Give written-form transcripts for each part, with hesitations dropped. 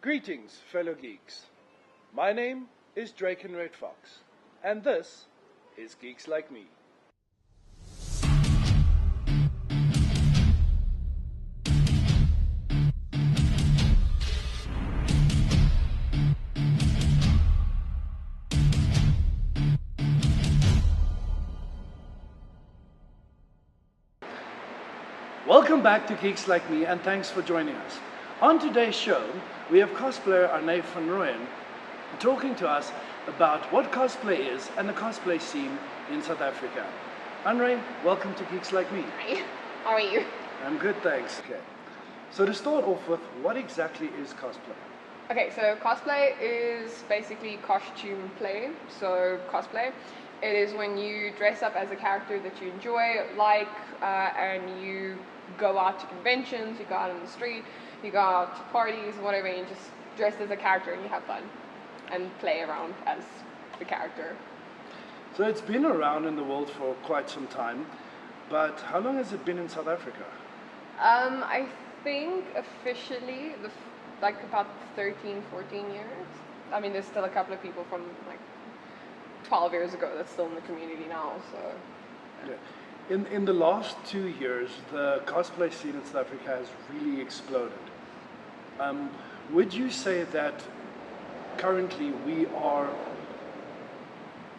Greetings, fellow geeks. My name is Draken Red Fox, and this is Geeks Like Me. Welcome back to Geeks Like Me, and thanks for joining us. On today's show, we have cosplayer Anre from Rooyen talking to us about what cosplay is and the cosplay scene in South Africa. Anre, welcome to Geeks Like Me. Hi, how are you? I'm good, thanks. Okay. So to start off with, what exactly is cosplay? Okay, so cosplay is basically costume play. So cosplay, it is when you dress up as a character that you enjoy, and you go out to conventions, you go out on the street, you go out to parties, whatever, and you just dress as a character and you have fun and play around as the character. So it's been around in the world for quite some time, but how long has it been in South Africa? I think officially, about 13, 14 years. I mean, there's still a couple of people from 12 years ago that's still in the community now, so. Yeah. In the last 2 years, the cosplay scene in South Africa has really exploded. Would you say that currently we are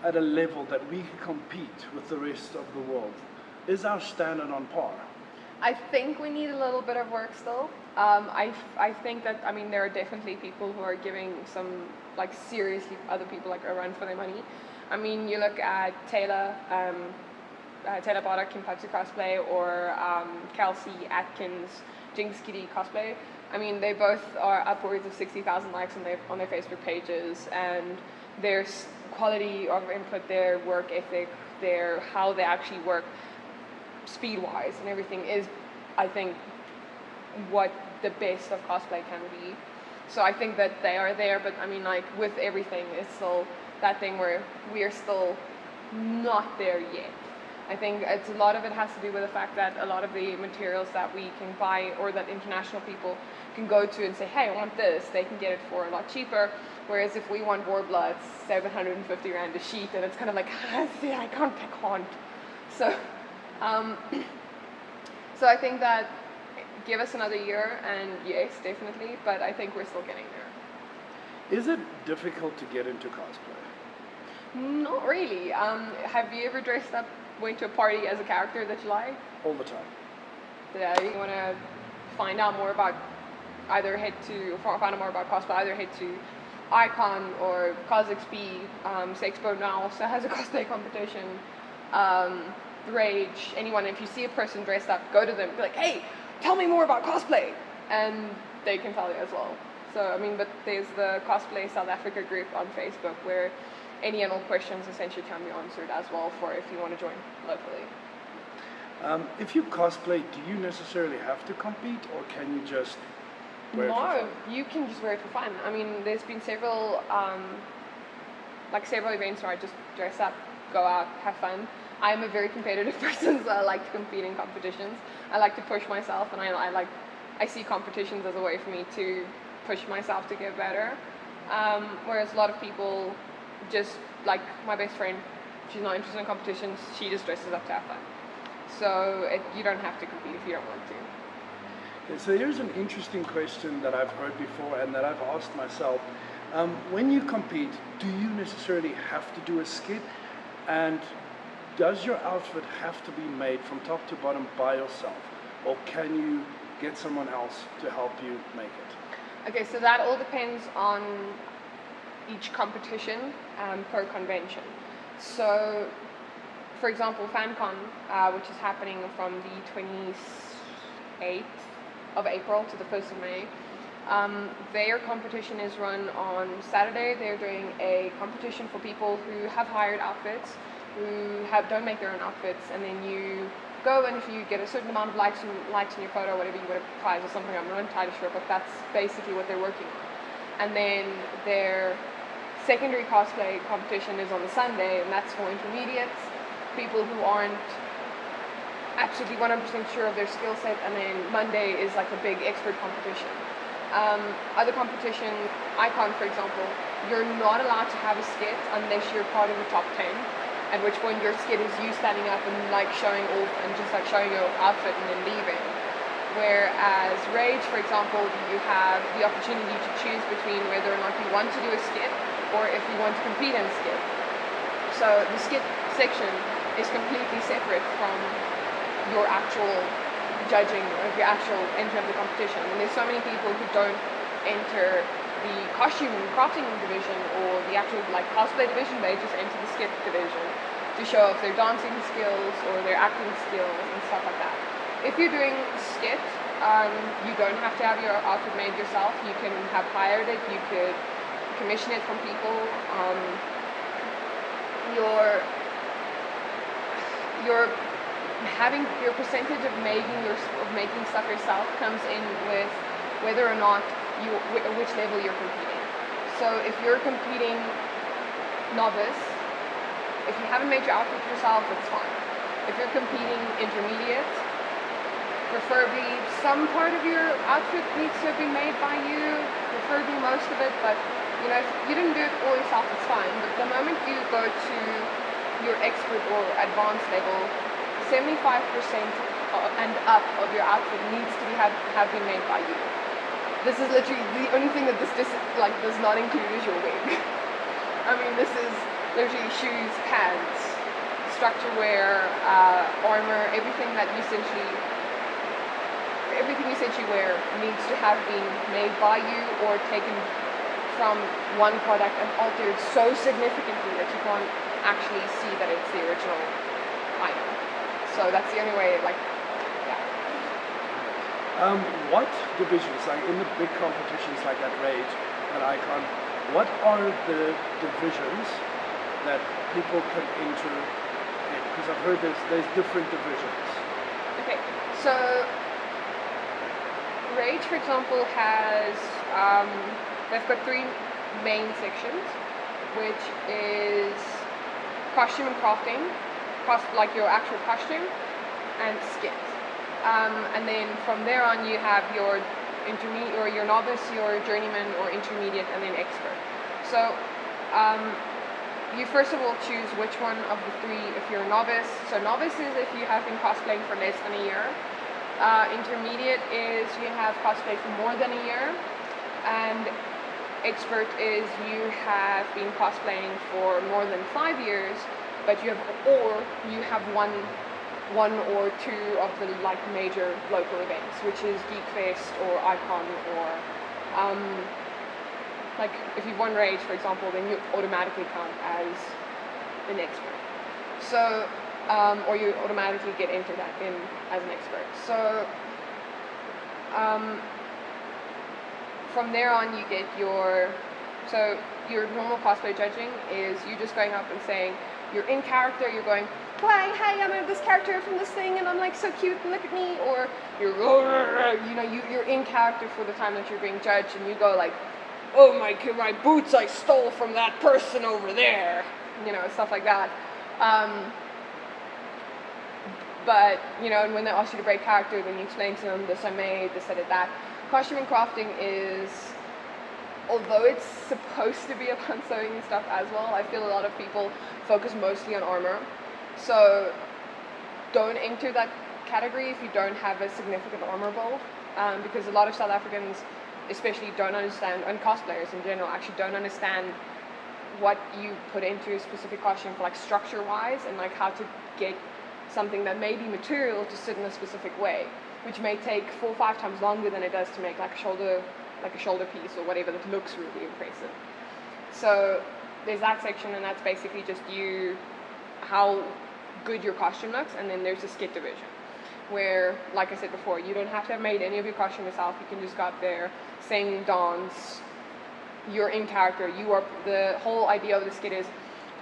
at a level that we can compete with the rest of the world? Is our standard on par? I think we need a little bit of work still. I think that, there are definitely people who are giving some, seriously, other people, a run for their money. You look at Taylor Potter, Kimpatsu Cosplay, or Kelsey Atkins, Jinx Kitty Cosplay. They both are upwards of 60,000 likes on their Facebook pages, and their quality of input, their work ethic, how they actually work speed-wise and everything is, I think, what the best of cosplay can be. So I think that they are there, but with everything, it's still that thing where we are still not there yet. I think a lot of it has to do with the fact that a lot of the materials that we can buy or that international people can go to and say, hey, I want this, they can get it for a lot cheaper. Whereas if we want Warbler, it's 750 Rand a sheet, and it's kind of like, I can't. So, so I think that give us another year, and yes, definitely, but I think we're still getting there. Is it difficult to get into cosplay? Not really. Have you ever dressed up, went to a party as a character that you like? All the time. Yeah, you want to find out more about find out more about cosplay, either head to Icon or CosXP. Sexpo now also has a cosplay competition. Rage, anyone, if you see a person dressed up, go to them, be like, hey, tell me more about cosplay, and they can tell you as well. So, but there's the Cosplay South Africa group on Facebook where any and all questions essentially can be answered as well for if you want to join locally. If you cosplay, do you necessarily have to compete, or can you just wear it for fun? No, you can just wear it for fun. There's been several events where I just dress up, go out, have fun. I'm a very competitive person, so I like to compete in competitions. I like to push myself, and I see competitions as a way for me to push myself to get better. Whereas a lot of people just, like my best friend, she's not interested in competitions, she just dresses up to have fun. So you don't have to compete if you don't want to. Okay, so here's an interesting question that I've heard before and that I've asked myself. When you compete, do you necessarily have to do a skit? And does your outfit have to be made from top to bottom by yourself, or can you get someone else to help you make it? Okay, so that all depends on each competition per convention. So, for example, FanCon, which is happening from the 28th of April to the 1st of May, their competition is run on Saturday. They're doing a competition for people who have hired outfits, who don't make their own outfits, and then you go, and if you get a certain amount of likes in your photo or whatever, you win a prize or something. I'm not entirely sure, but that's basically what they're working on. And then their secondary cosplay competition is on the Sunday, and that's for intermediates, people who aren't absolutely 100% sure of their skill set, and then Monday is like a big expert competition. Other competitions, Icon for example, you're not allowed to have a skit unless you're part of the top 10, at which point your skit is you standing up and like showing off and just like showing your outfit and then leaving. Whereas Rage, for example, you have the opportunity to choose between whether or not you want to do a skit or if you want to compete in a skit. So the skit section is completely separate from your actual judging of your actual entry of the competition. And there's so many people who don't enter the costume and crafting division or the actual like cosplay division, they just enter the skit division to show off their dancing skills or their acting skills and stuff like that. If you're doing skit, you don't have to have your outfit made yourself. You can have hired it, you could commission it from people. Your percentage of making stuff yourself comes in with whether or not which level you're competing. So if you're competing novice, if you haven't made your outfit yourself, it's fine. If you're competing intermediate, preferably some part of your outfit needs to be made by you, preferably most of it, but you know, if you didn't do it all yourself, it's fine. But the moment you go to your expert or advanced level, 75% and up of your outfit needs to have been made by you. This is literally the only thing that this does not include is your wig. I mean, this is literally shoes, pants, structure wear, armor, everything you essentially wear needs to have been made by you or taken from one product and altered so significantly that you can't actually see that it's the original item. So that's the only way, What divisions, like in the big competitions like at Rage and Icon, what are the divisions that people can enter in? Because I've heard there's different divisions. Okay, so Rage, for example, has they've got 3 main sections, which is costume and crafting, like your actual costume, and skit. And then from there on, you have your intermediate, or your novice, your journeyman, or intermediate, and then expert. So you first of all choose which one of the 3 if you're a novice. So novice is if you have been cosplaying for less than a year. Intermediate is you have cosplayed for more than a year, and expert is you have been cosplaying for more than 5 years, but you have one or 2 of the like major local events, which is Geek Fest or Icon or like if you've won Rage, for example, then you automatically count as an expert. So or you automatically get into that as an expert. So from there on, you get your normal cosplay judging is you just going up and saying you're in character, you're going, hey, I'm this character from this thing, and I'm like so cute, and look at me, or you're in character for the time that you're being judged, and you go like, oh my boots I stole from that person over there, stuff like that. But and when they ask you to break character, then you explain to them, this I made, this I did that. Costume and crafting is, although it's supposed to be about sewing and stuff as well, I feel a lot of people focus mostly on armor. So don't enter that category if you don't have a significant armor build, because a lot of South Africans especially don't understand, and cosplayers in general actually don't understand what you put into a specific costume for like structure wise, and like how to get something that may be material to sit in a specific way, which may take 4 or 5 times longer than it does to make like a shoulder piece or whatever that looks really impressive. So there's that section, and that's basically just how good your costume looks. And then there's the skit division, where, like I said before, you don't have to have made any of your costume yourself. You can just go up there, sing, dance, you're in character. The whole idea of the skit is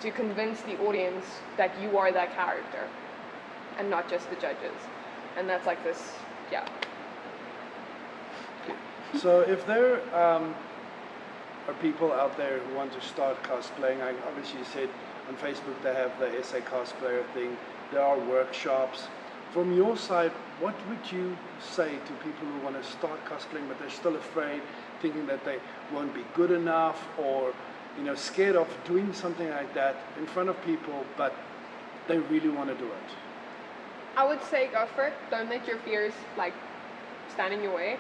to convince the audience that you are that character and not just the judges. And that's like this, yeah. So if there are people out there who want to start cosplaying, I obviously said on Facebook they have the SA cosplayer thing, there are workshops. From your side, what would you say to people who want to start cosplaying but they're still afraid, thinking that they won't be good enough, or scared of doing something like that in front of people, but they really want to do it? I would say go for it. Don't let your fears stand in your way,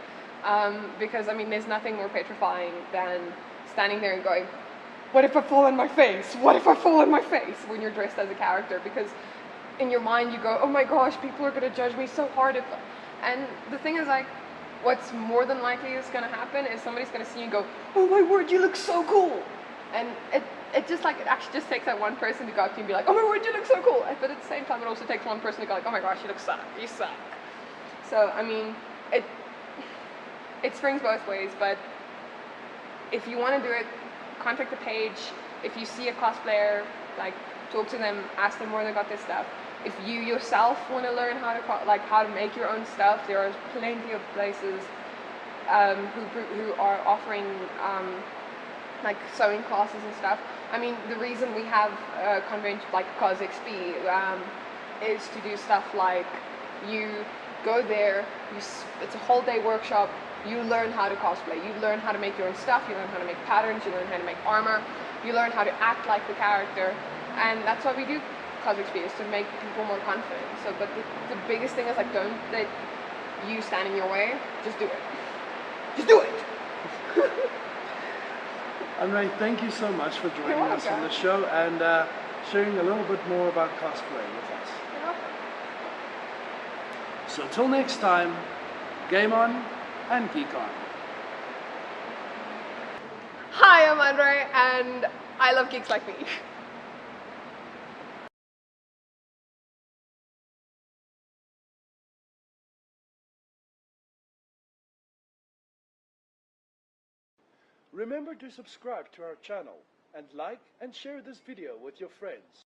because I mean, there's nothing more petrifying than standing there and going, "What if I fall on my face? What if I fall on my face?" When you're dressed as a character, because in your mind you go, "Oh my gosh, people are going to judge me so hard if," and the thing is, what's more than likely is going to happen is somebody's going to see you and go, "Oh my word, you look so cool," and it actually just takes that one person to go up to you and be like, "Oh my word, you look so cool," but at the same time it also takes one person to go like, "Oh my gosh, you suck." So I mean, it springs both ways, but if you want to do it, contact the page. If you see a cosplayer, talk to them, ask them where they got their stuff. If you yourself want to learn how to make your own stuff, there are plenty of places who are offering sewing classes and stuff. I mean, the reason we have a convention like CosXP is to do stuff like you go there, it's a whole day workshop. You learn how to cosplay. You learn how to make your own stuff. You learn how to make patterns. You learn how to make armor. You learn how to act like the character, and that's why we do CosXP, is to make people more confident. So, but the biggest thing is don't let you stand in your way. Just do it. Just do it. Anre, thank you so much for joining You're us on the welcome. show and sharing a little bit more about cosplay with us. You're welcome. So till next time, game on and geek on. Hi, I'm Anre, and I love geeks like me. Remember to subscribe to our channel and like and share this video with your friends.